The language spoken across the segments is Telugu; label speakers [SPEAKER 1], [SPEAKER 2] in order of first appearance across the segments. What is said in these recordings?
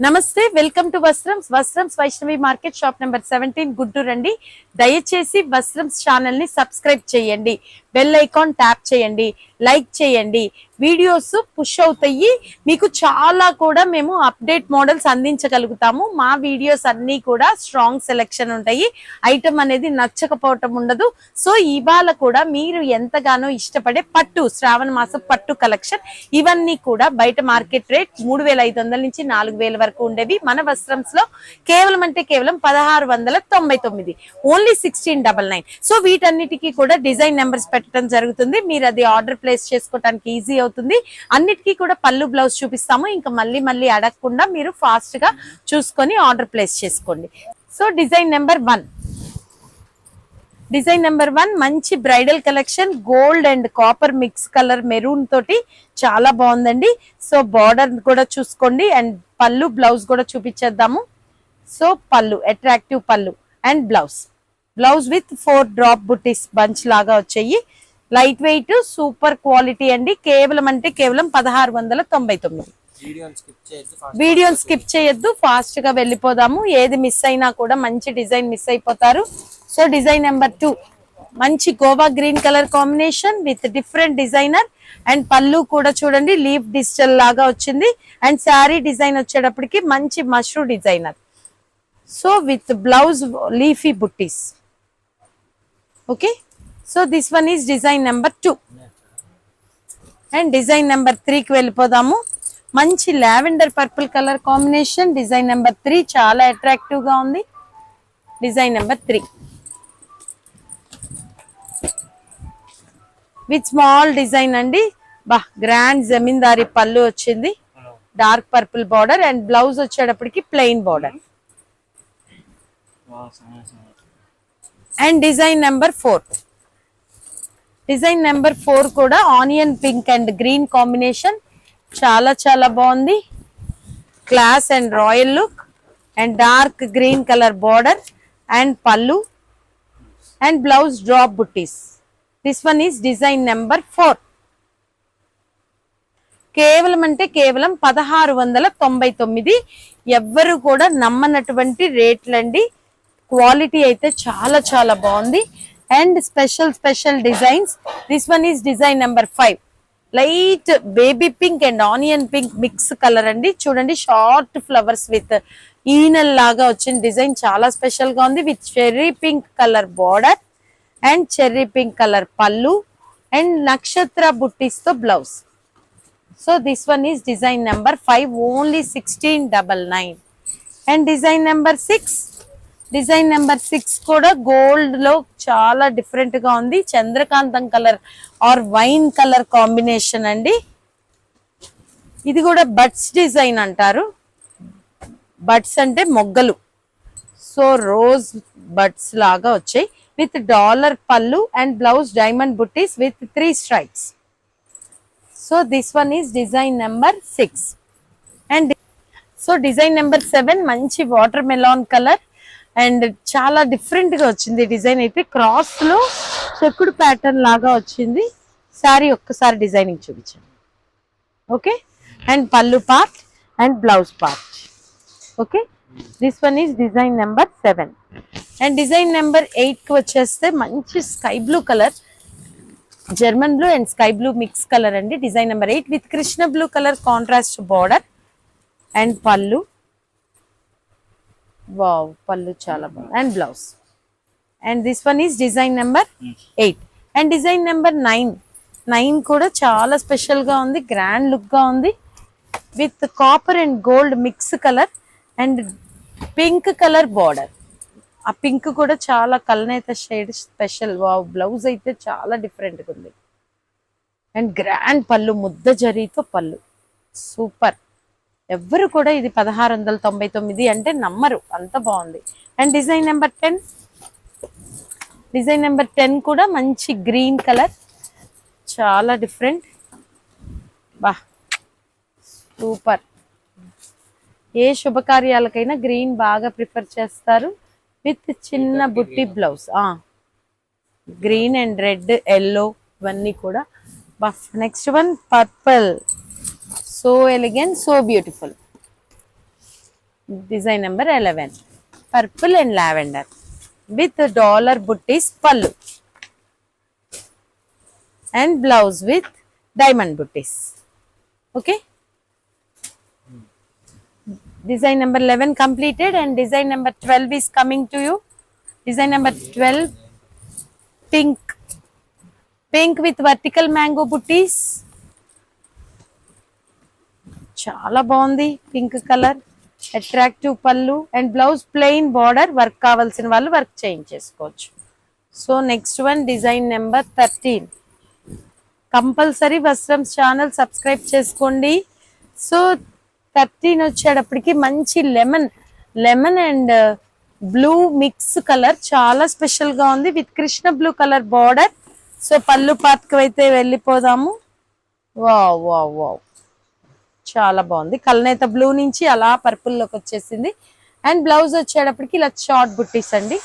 [SPEAKER 1] నమస్తే, welcome to Vastrams Vaishnavi market, shop number 17, Guntur అండి. దయచేసి వస్త్రమ్స్ ఛానల్ ని సబ్స్క్రైబ్ చేయండి, బెల్ ఐకాన్ ట్యాప్ చేయండి, లైక్ చేయండి. వీడియోస్ పుష్ అవుతాయి. మీకు చాలా కూడా మేము అప్డేట్ మోడల్స్ అందించగలుగుతాము. మా వీడియోస్ అన్ని కూడా స్ట్రాంగ్ సెలెక్షన్ ఉంటాయి. ఐటమ్ అనేది నచ్చకపోవటం ఉండదు. సో ఇవాళ కూడా మీరు ఎంతగానో ఇష్టపడే పట్టు శ్రావణ మాసం పట్టు కలెక్షన్, ఇవన్నీ కూడా బయట మార్కెట్ రేట్ 3500 నుంచి 4000 వరకు ఉండేవి. మన వస్త్రమ్స్ లో కేవలం అంటే కేవలం 1699, ఓన్లీ 1699. సో వీటన్నిటికీ కూడా డిజైన్ నెంబర్స్ పెట్టడం జరుగుతుంది. మీరు అది ఆర్డర్ ప్లేస్ చేసుకోవడానికి ఈజీ అవుతుంది. అన్నిటికీ కూడా పళ్ళు బ్లౌజ్ చూపిస్తాము. ఇంకా మళ్ళీ అడగకుండా మీరు ఫాస్ట్ గా చూసుకొని ఆర్డర్ ప్లేస్ చేసుకోండి. సో డిజైన్ నెంబర్ 1 మంచి bridal collection, gold and copper mix colour maroon తోటి చాలా బాగుందండి. సో బార్డర్ కూడా చూసుకోండి అండ్ పళ్ళు బ్లౌజ్ కూడా చూపించేద్దాము. సో పళ్ళు అట్రాక్టివ్ పళ్ళు and blouse with 4 drop buttis bunch లాగా వచ్చాయి. లైట్ వెయిట్, సూపర్ క్వాలిటీ అండి. కేవలం అంటే కేవలం 1699. వీడియోని స్కిప్ చేయొద్దు, ఫాస్ట్ గా వెళ్ళిపోదాము. ఏది మిస్ అయినా కూడా మంచి డిజైన్ మిస్ అయిపోతారు. సో డిజైన్ నెంబర్ 2, మంచి Goa green colour combination with different designer and పళ్ళు కూడా చూడండి లీఫ్ డిజిటల్ లాగా వచ్చింది. అండ్ శారీ డిజైన్ వచ్చేటప్పటికి మంచి మష్రూ designer. So with blouse leafy బుట్టీస్. Okay, so this one is design number 2. And design number 3కి వెళ్ళిపోదాము. మంచి lavender purple colour combination. Design number 3 చాలా అట్రాక్టివ్ గా ఉంది. Design number 3 with small design అండి. గ్రాండ్ జమీందారీ పళ్ళు వచ్చింది, dark purple border and blouse వచ్చేటప్పటికి plain border. And design number 4 కూడా onion pink and green combination. చాలా బాగుంది. Class and royal look and dark green colour border and పళ్ళు అండ్ బ్లౌజ్ డ్రాప్ బుట్టీస్. This one is design number 4. కేవలం అంటే కేవలం 1699. ఎవ్వరు కూడా నమ్మనటువంటి రేట్లండి. క్వాలిటీ అయితే చాలా బాగుంది. And special designs. This one is design number 5. Light baby pink and onion pink mix colour అండి. చూడండి షార్ట్ ఫ్లవర్స్ విత్ ఈనల్ లాగా వచ్చిన డిజైన్ చాలా స్పెషల్ గా ఉంది. With cherry pink colour border and cherry pink colour పళ్ళు అండ్ నక్షత్ర బుట్టీస్ తో blouse. So this one is design number 5, only 1699. And design number 6 కూడా గోల్డ్ లో చాలా డిఫరెంట్ గా ఉంది. చంద్రకాంతం colour or wine colour combination అండి. ఇది కూడా బడ్స్ డిజైన్ అంటారు. బడ్స్ అంటే మొగ్గలు. సో రోజ్ బడ్స్ లాగా వచ్చాయి విత్ డాలర్ పళ్ళు అండ్ బ్లౌజ్ డైమండ్ బుట్టీస్ with 3 stripes. So this one is design number 6. And so design number 7, మంచి వాటర్ మెలాన్ కలర్ అండ్ చాలా డిఫరెంట్ గా వచ్చింది. డిజైన్ అయితే క్రాస్ లో చెక్కుడు ప్యాటర్న్ లాగా వచ్చింది. శారీ ఒక్కసారి డిజైనింగ్ చూపించండి. ఓకే, అండ్ పళ్ళు part and blouse part. Okay, this one is design number 7. And design number 8 కి వచ్చేస్తే మంచి sky blue colour, German blue and sky blue mix colour అండి. Design number 8 with Krishna blue colour contrast border and పళ్ళు. వావ్, పళ్ళు చాలా బాగుంది and blouse. And this one is design number 8. And design number 9 కూడా చాలా స్పెషల్ గా ఉంది, గ్రాండ్ లుక్ గా ఉంది. With copper and gold mix colour and pink colour border. ఆ పింక్ కూడా చాలా కలనేత షేడ్ స్పెషల్. వావ్, బ్లౌజ్ అయితే చాలా డిఫరెంట్ గా ఉంది. అండ్ గ్రాండ్ పళ్ళు, ముద్ద జరీతో పళ్ళు, సూపర్. ఎవ్వరు కూడా ఇది 1699 అంటే నమ్మరు, అంత బాగుంది. అండ్ డిజైన్ నెంబర్ 10 కూడా మంచి గ్రీన్ కలర్, చాలా డిఫరెంట్. సూపర్. ఏ శుభకార్యాలకైనా గ్రీన్ బాగా ప్రిఫర్ చేస్తారు. విత్ చిన్న బుట్టి blouse, green and red yellow ఇవన్నీ కూడా. Next one purple. So elegant, so beautiful. Design number 11 purple and lavender with dollar బుట్టీస్ పల్లు and blouse with diamond booties. Okay, design number 11 completed and design number 12 is coming to you. Design number 12 pink with vertical mango booties. చాలా బాగుంది పింక్ కలర్, అట్రాక్టివ్ పళ్ళు and blouse plain border. Work కావాల్సిన వాళ్ళు వర్క్ చేయించేసుకోవచ్చు. So next one design number 13. Compulsory Vastrams channel subscribe చేసుకోండి. సో 13 వచ్చేటప్పటికి మంచి lemon and blue mix colour చాలా స్పెషల్ గా ఉంది with Krishna blue colour border. So పళ్ళు పాత్కు అయితే వెళ్ళిపోదాము. వావ్ వావ్ వావ్, చాలా బాగుంది. కల్నేత బ్లూ నుంచి అలా పర్పుల్ లోకి వచ్చేసింది. అండ్ బ్లౌజ్ వచ్చేటప్పటికి ఇలా షార్ట్ బుట్టీస్ అండి.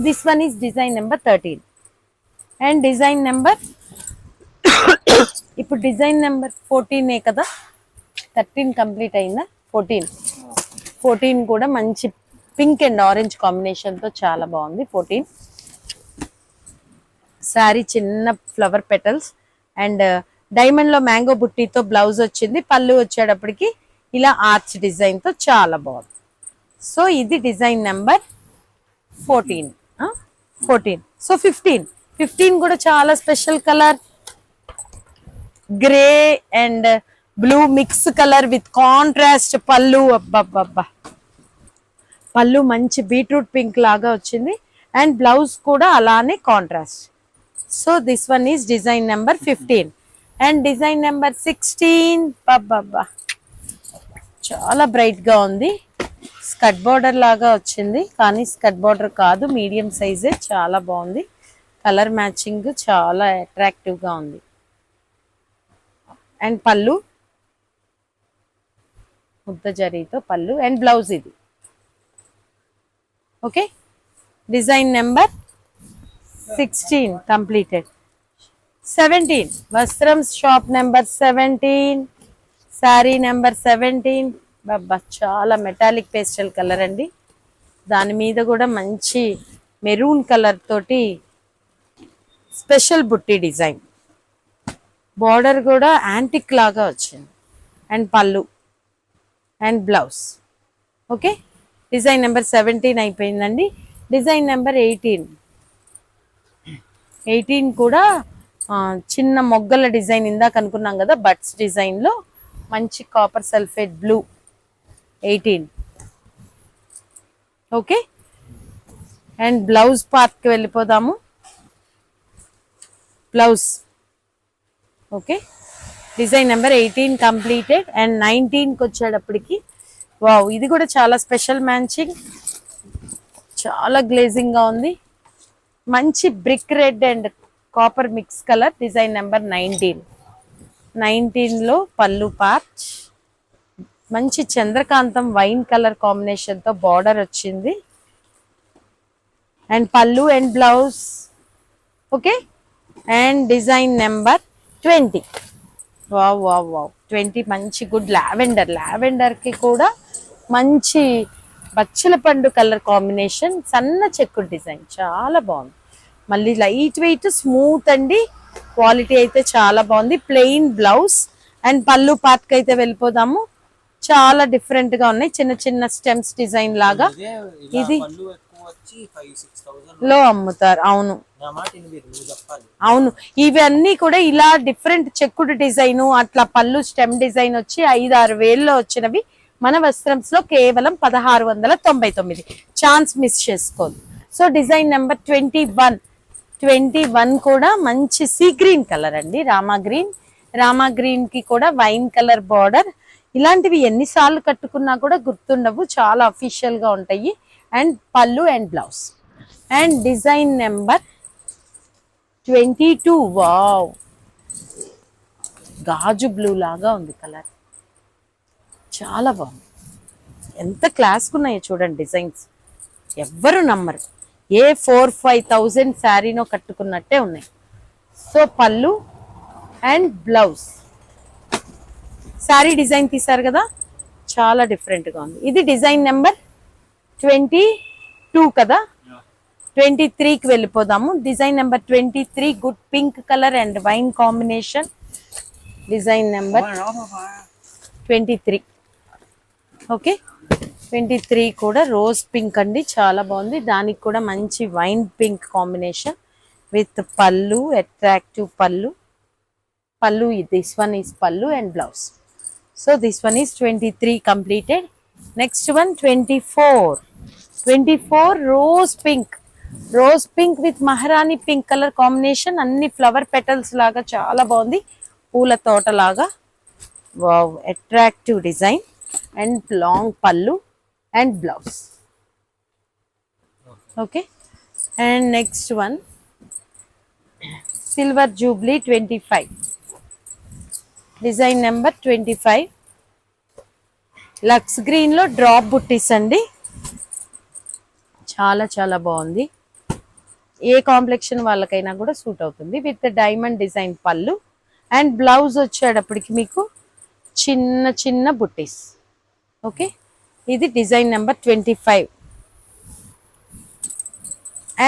[SPEAKER 1] This one is design number 13 and design number ఇప్పుడు డిజైన్ నెంబర్ 14 కదా, 13 కంప్లీట్ అయిందా? 14 కూడా మంచి పింక్ అండ్ ఆరెంజ్ కాంబినేషన్ తో చాలా బాగుంది. 14 సారీ చిన్న ఫ్లవర్ పెటల్స్ అండ్ డైమండ్ లో మ్యాంగో బుట్టీతో బ్లౌజ్ వచ్చింది. పళ్ళు వచ్చేటప్పటికి ఇలా ఆర్చ్ డిజైన్ తో చాలా బాగుంది. సో ఇది డిజైన్ నెంబర్ 14. సో 15 కూడా చాలా special colour, grey and blue mix colour with contrast పళ్ళు. అబ్బబ్బబ్బా, పళ్ళు మంచి బీట్రూట్ పింక్ లాగా వచ్చింది అండ్ బ్లౌజ్ కూడా అలానే contrast. So this one is design number 15 and design number 16. అబ్బబ్బా, చాలా బ్రైట్ గా ఉంది. స్కర్ట్ బార్డర్ లాగా వచ్చింది కానీ స్కర్ట్ బార్డర్ కాదు, మీడియం సైజే. చాలా బాగుంది. కలర్ మ్యాచింగ్ చాలా అట్రాక్టివ్ గా ఉంది. అండ్ పళ్ళు ముద్ద జరీతో పళ్ళు అండ్ బ్లౌజ్ ఇది. Okay, design number 16 completed. 17 Vastrams shop number 17, sari number 17. బాబా, చాలా మెటాలిక్ పేస్టల్ కలర్ అండి. దాని మీద కూడా మంచి మెరూన్ కలర్ తోటి స్పెషల్ బుట్టి డిజైన్. బార్డర్ కూడా యాంటిక్ లాగా వచ్చింది అండ్ పళ్ళు and blouse. Okay, design number 17 అయిపోయిందండి. డిజైన్ నెంబర్ 18 కూడా చిన్న మొగ్గల డిజైన్. ఇందాక అనుకున్నాం కదా బట్స్ డిజైన్ లో మంచి copper sulphate blue. 18. Okay, and blouse part కి వెళ్ళిపోదాము. Blouse okay, design number 18 completed and 19కి వచ్చేటప్పటికి వావ్, ఇది కూడా చాలా స్పెషల్ మ్యాచింగ్, చాలా గ్లేజింగ్ గా ఉంది. మంచి brick red and copper mix colour. Design number 19 లో పళ్ళు పార్ట్ మంచి చంద్రకాంతం వైన్ కలర్ కాంబినేషన్ తో బార్డర్ వచ్చింది అండ్ పళ్ళు and blouse. Okay, and design number 20. Wow wow wow, 20 మంచి గుడ్ లావెండర్ కి కూడా మంచి బచ్చల పండు కలర్ కాంబినేషన్, సన్న చెక్కు డిజైన్ చాలా బాగుంది. మళ్ళీ లైట్ వెయిట్ స్మూత్ అండి, క్వాలిటీ అయితే చాలా బాగుంది. ప్లెయిన్ బ్లౌజ్ అండ్ పళ్ళు పార్ట్ కి అయితే వెళ్ళిపోదాము. చాలా డిఫరెంట్ గా ఉన్నాయి, చిన్న చిన్న స్టెమ్స్ డిజైన్ లాగా. ఇది లో అమ్ముతారు. అవును అవును, ఇవన్నీ కూడా ఇలా డిఫరెంట్ చెక్కుడు డిజైన్ అట్లా పళ్ళు స్టెమ్ డిజైన్ వచ్చి 5-6 వేల్లో వచ్చినవి మన వస్త్రంస్ లో కేవలం 1699. ఛాన్స్ మిస్ చేసుకోదు. సో డిజైన్ నెంబర్ 21 కూడా మంచి సీ గ్రీన్ కలర్ అండి. రామా గ్రీన్ కి కూడా వైన్ కలర్ బార్డర్. ఇలాంటివి ఎన్నిసార్లు కట్టుకున్నా కూడా గుర్తుండవు, చాలా అఫీషియల్ గా ఉంటాయి. అండ్ పళ్ళు and blouse. And design number 22. Wow, గాజు బ్లూ లాగా ఉంది కలర్, చాలా బాగుంది. ఎంత క్లాస్ ఉన్నాయో చూడండి డిజైన్స్, ఎవ్వరు నమ్మరు. ఏ 4-5,000 శారీనో కట్టుకున్నట్టే ఉన్నాయి. సో పళ్ళు అండ్ బ్లౌజ్. శారీ డిజైన్ తీసారు కదా, చాలా డిఫరెంట్ గా ఉంది. ఇది డిజైన్ నెంబర్ 22 కదా, 23కి వెళ్ళిపోదాము. Design number 23 good pink colour and wine combination. Design number 23. Okay, 23 కూడా రోజ్ పింక్ అండి, చాలా బాగుంది. దానికి కూడా మంచి వైన్ పింక్ కాంబినేషన్ విత్ పళ్ళు, అట్రాక్టివ్ పళ్ళు. This one is pallu and blouse. So this one is 23 completed. Next one 24 rose pink with maharani pink color combination. Anni flower petals laga chaala bagundi, poola tota laga. Wow, attractive design and long pallu and blouse. Okay, and next one silver jubilee 25. Design number 25 lux green లో డ్రాప్ బుట్టీస్ అండి, చాలా చాలా బాగుంది. ఏ కాంప్లెక్షన్ వాళ్ళకైనా కూడా సూట్ అవుతుంది. విత్ డైమండ్ డిజైన్ పళ్ళు అండ్ బ్లౌజ్ వచ్చేటప్పటికి మీకు చిన్న చిన్న బుట్టీస్. ఓకే, ఇది design number 25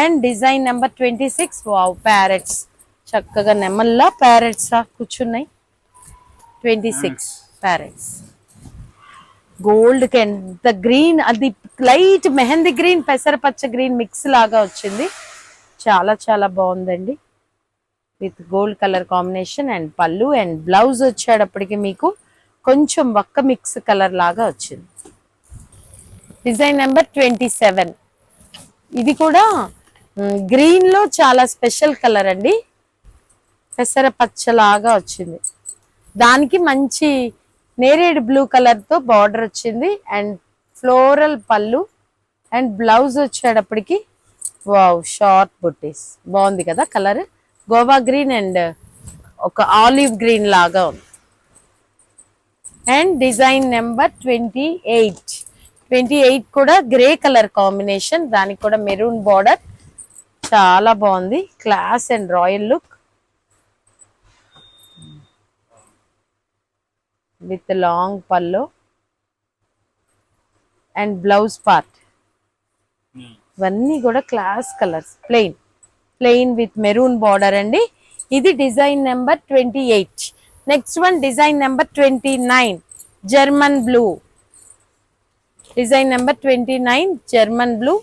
[SPEAKER 1] and design number 26. Wow, parrots చక్కగా నెమల్లా ప్యారెట్స్ కూర్చున్నాయి. 26 ప్యారెట్స్ గోల్డ్ కి ఎంత గ్రీన్, అది లైట్ మెహందీ గ్రీన్ పెసరపచ్చ గ్రీన్ మిక్స్ లాగా వచ్చింది. చాలా చాలా బాగుందండి. With gold colour combination and పళ్ళు అండ్ బ్లౌజ్ వచ్చేటప్పటికి మీకు కొంచెం వక్క మిక్స్ కలర్ లాగా వచ్చింది. Design number 27. ఇది కూడా గ్రీన్ లో చాలా స్పెషల్ కలర్ అండి, పెసరపచ్చ లాగా వచ్చింది. దానికి మంచి నేరేడ్ బ్లూ కలర్ తో బార్డర్ వచ్చింది అండ్ ఫ్లోరల్ పళ్ళు అండ్ బ్లౌజ్ వచ్చేటప్పటికి వావ్ షార్ట్ బుట్టీస్. బాగుంది కదా కలర్, గోవా గ్రీన్ అండ్ ఒక ఆలివ్ గ్రీన్ లాగా ఉంది. అండ్ డిజైన్ నెంబర్ 28 కూడా గ్రే కలర్ కాంబినేషన్, దానికి కూడా మెరూన్ బార్డర్, చాలా బాగుంది. Class and royal look with long pallu and blouse part. ఇవన్నీ కూడా class colours, plain with maroon border అండి. ఇది design number 28. Next one design number 29 German blue. Design number 29 German blue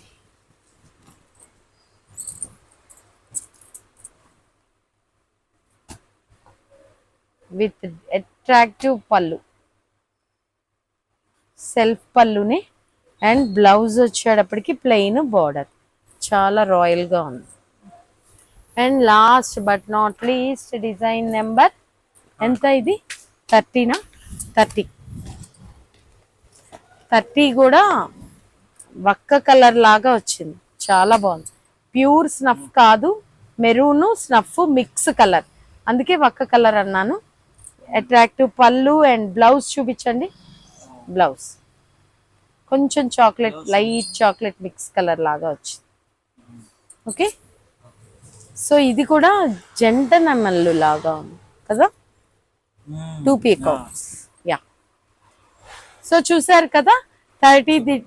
[SPEAKER 1] with attractive పళ్ళు, సెల్ఫ్ పళ్ళుని అండ్ బ్లౌజ్ వచ్చేటప్పటికి ప్లెయిన్ బార్డర్, చాలా రాయల్ గా ఉంది. And last but not least design number ఎంత, ఇది 30నా, 30 కూడా వక్క కలర్ లాగా వచ్చింది, చాలా బాగుంది. ప్యూర్ స్నఫ్ కాదు, మెరూన్ స్నఫ్ మిక్స్ కలర్, అందుకే వక్క కలర్ అన్నాను. అట్రాక్టివ్ పళ్ళు అండ్ బ్లౌజ్ చూపించండి. బ్లౌజ్ కొంచెం chocolate, light chocolate mix colour లాగా వచ్చింది. ఓకే, సో ఇది కూడా జంట నెమళ్ళు లాగా ఉంది కదా, 2 పీకాక్స్. యా, సో చూసారు కదా 30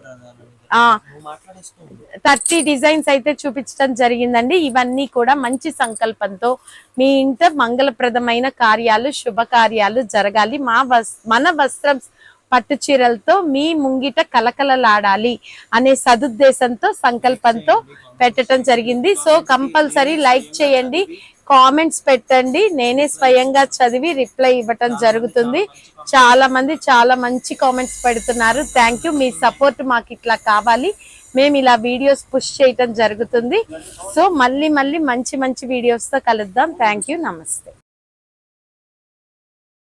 [SPEAKER 1] డిజైన్స్ అయితే చూపించడం జరిగిందండి. ఇవన్నీ కూడా మంచి సంకల్పంతో మీ ఇంట మంగళప్రదమైన కార్యాలు, శుభకార్యాలు జరగాలి, మన వస్త్రం పట్టు చీరలతో మీ ముంగిట కలకలలాడాలి అనే సదుద్దేశంతో సంకల్పంతో పెట్టడం జరిగింది. సో కంపల్సరీ లైక్ చేయండి, కామెంట్స్ పెట్టండి, నేనే స్వయంగా చదివి రిప్లై ఇవ్వటం జరుగుతుంది. చాలా మంది చాలా మంచి కామెంట్స్ పెడుతున్నారు. థ్యాంక్ యూ, మీ సపోర్ట్ మాకు ఇట్లా కావాలి, మేము ఇలా వీడియోస్ పుష్ చేయటం జరుగుతుంది. సో మళ్ళీ మంచి వీడియోస్ తో కలుద్దాం. థ్యాంక్ యూ, నమస్తే.